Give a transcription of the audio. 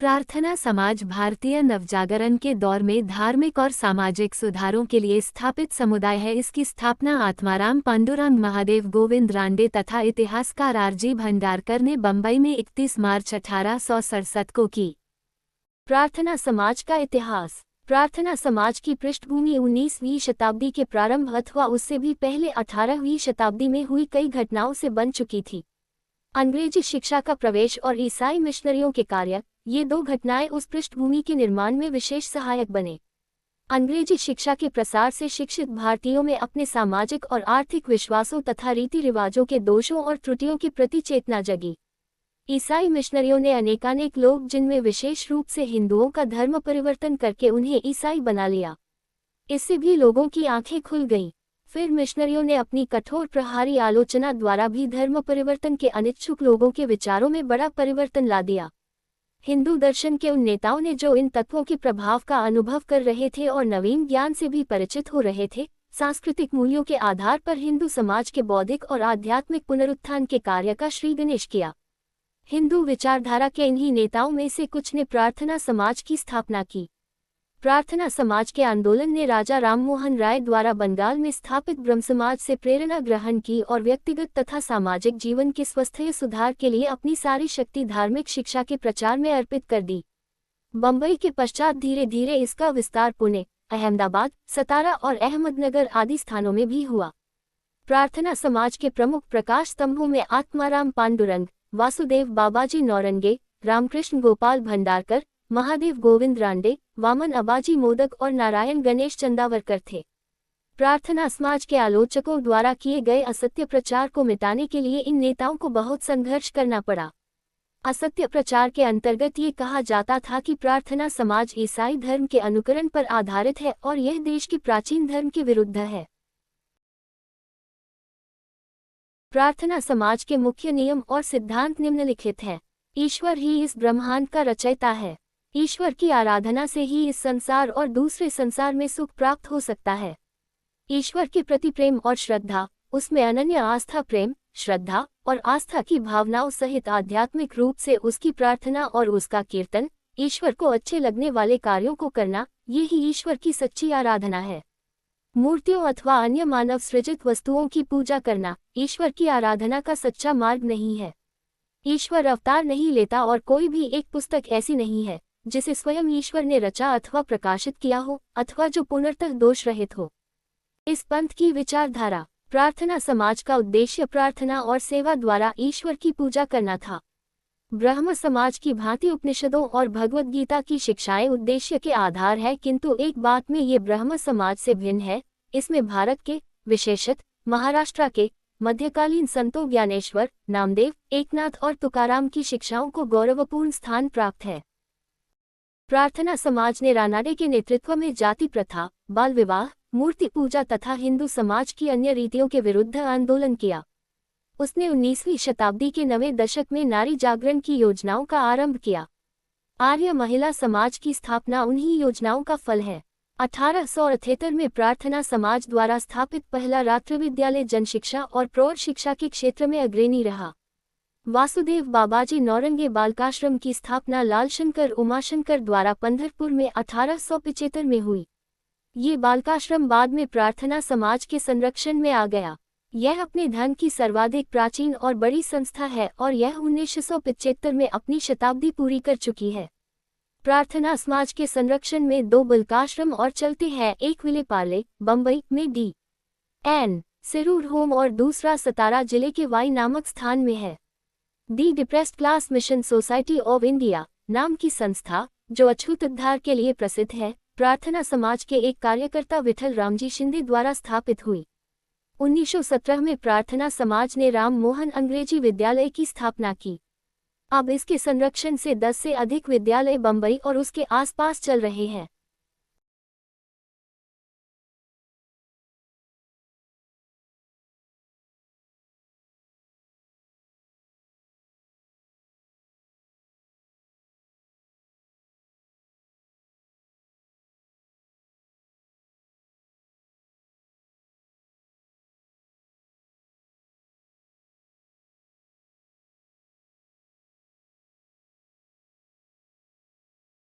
प्रार्थना समाज भारतीय नवजागरण के दौर में धार्मिक और सामाजिक सुधारों के लिए स्थापित समुदाय है। इसकी स्थापना आत्माराम पांडुरंग महादेव गोविंद रांडे तथा इतिहासकार आरजी भंडारकर ने बंबई में 31 मार्च 1867 को की। प्रार्थना समाज का इतिहास। प्रार्थना समाज की पृष्ठभूमि 19वीं शताब्दी के प्रारंभ अथवा उससे भी पहले 18वीं शताब्दी में हुई कई घटनाओं से बन चुकी थी। अंग्रेजी शिक्षा का प्रवेश और ईसाई मिशनरियों के कार्य, ये दो घटनाएं उस पृष्ठभूमि के निर्माण में विशेष सहायक बने। अंग्रेजी शिक्षा के प्रसार से शिक्षित भारतीयों में अपने सामाजिक और आर्थिक विश्वासों तथा रीति रिवाजों के दोषों और त्रुटियों के प्रति चेतना जगी। ईसाई मिशनरियों ने अनेकानेक लोग, जिनमें विशेष रूप से हिंदुओं का धर्म परिवर्तन करके उन्हें ईसाई बना लिया। इससे भी लोगों की आंखें खुल गईं। फिर मिशनरियों ने अपनी कठोर प्रहारी आलोचना द्वारा भी धर्म परिवर्तन के अनिच्छुक लोगों के विचारों में बड़ा परिवर्तन ला दिया। हिंदू दर्शन के उन नेताओं ने जो इन तत्वों के प्रभाव का अनुभव कर रहे थे और नवीन ज्ञान से भी परिचित हो रहे थे, सांस्कृतिक मूल्यों के आधार पर हिंदू समाज के बौद्धिक और आध्यात्मिक पुनरुत्थान के कार्य का श्री गणेश किया। हिंदू विचारधारा के इन्हीं नेताओं में से कुछ ने प्रार्थना समाज की स्थापना की। प्रार्थना समाज के आंदोलन ने राजा राममोहन राय द्वारा बंगाल में स्थापित ब्रह्म समाज से प्रेरणा ग्रहण की और व्यक्तिगत तथा सामाजिक जीवन के स्वस्थ्य सुधार के लिए अपनी सारी शक्ति धार्मिक शिक्षा के प्रचार में अर्पित कर दी। बंबई के पश्चात धीरे धीरे इसका विस्तार पुणे, अहमदाबाद, सतारा और अहमदनगर आदि स्थानों में भी हुआ। प्रार्थना समाज के प्रमुख प्रकाश स्तंभों में आत्माराम पांडुरंग, वासुदेव बाबाजी नौरंगे, रामकृष्ण गोपाल भंडारकर, महादेव गोविंद रांडे, वामन अबाजी मोदक और नारायण गणेश चंदावरकर थे। प्रार्थना समाज के आलोचकों द्वारा किए गए असत्य प्रचार को मिटाने के लिए इन नेताओं को बहुत संघर्ष करना पड़ा। असत्य प्रचार के अंतर्गत ये कहा जाता था कि प्रार्थना समाज ईसाई धर्म के अनुकरण पर आधारित है और यह देश के प्राचीन धर्म के विरुद्ध है। प्रार्थना समाज के मुख्य नियम और सिद्धांत निम्नलिखित हैं। ईश्वर ही इस ब्रह्मांड का रचयिता है। ईश्वर की आराधना से ही इस संसार और दूसरे संसार में सुख प्राप्त हो सकता है। ईश्वर के प्रति प्रेम और श्रद्धा, उसमें अनन्य आस्था, प्रेम, श्रद्धा और आस्था की भावनाओं सहित आध्यात्मिक रूप से उसकी प्रार्थना और उसका कीर्तन, ईश्वर को अच्छे लगने वाले कार्यों को करना, ये ही ईश्वर की सच्ची आराधना है। मूर्तियों अथवा अन्य मानव सृजित वस्तुओं की पूजा करना ईश्वर की आराधना का सच्चा मार्ग नहीं है। ईश्वर अवतार नहीं लेता और कोई भी एक पुस्तक ऐसी नहीं है जिसे स्वयं ईश्वर ने रचा अथवा प्रकाशित किया हो, अथवा जो पूर्णतः दोष रहित हो। इस पंथ की विचारधारा। प्रार्थना समाज का उद्देश्य प्रार्थना और सेवा द्वारा ईश्वर की पूजा करना था। ब्रह्म समाज की भांति उपनिषदों और भगवद गीता की शिक्षाएं उद्देश्य के आधार है, किंतु एक बात में ये ब्रह्म समाज से भिन्न है, इसमें भारत के, विशेषत महाराष्ट्र के मध्यकालीन संतों ज्ञानेश्वर, नामदेव, एकनाथ और तुकाराम की शिक्षाओं को गौरवपूर्ण स्थान प्राप्त है। प्रार्थना समाज ने रानाडे के नेतृत्व में जाति प्रथा, बाल विवाह, मूर्ति पूजा तथा हिंदू समाज की अन्य रीतियों के विरुद्ध आंदोलन किया। उसने 19वीं शताब्दी के 9वें दशक में नारी जागरण की योजनाओं का आरंभ किया। आर्य महिला समाज की स्थापना उन्हीं योजनाओं का फल है। 1878 में प्रार्थना समाज द्वारा स्थापित पहला रात्र विद्यालय जनशिक्षा और प्रौढ़ शिक्षा के क्षेत्र में अग्रणी रहा। वासुदेव बाबाजी नौरंगे बालकाश्रम की स्थापना लालशंकर उमाशंकर द्वारा पंढरपुर में 1875 में हुई। ये बालकाश्रम बाद में प्रार्थना समाज के संरक्षण में आ गया। यह अपने धन की सर्वाधिक प्राचीन और बड़ी संस्था है और यह 1975 में अपनी शताब्दी पूरी कर चुकी है। प्रार्थना समाज के संरक्षण में 2 बालकाश्रम और चलते हैं, एक विलेपार्ले, बंबई में D.N. सिरूर होम और दूसरा सतारा जिले के वाई नामक स्थान में है। The depressed class mission society of India नाम की संस्था, जो अछूत उद्धार के लिए प्रसिद्ध है, प्रार्थना समाज के एक कार्यकर्ता विठल रामजी शिंदे द्वारा स्थापित हुई। 1917 में प्रार्थना समाज ने राम मोहन अंग्रेजी विद्यालय की स्थापना की। अब इसके संरक्षण से 10 से अधिक विद्यालय बंबई और उसके आसपास चल रहे हैं।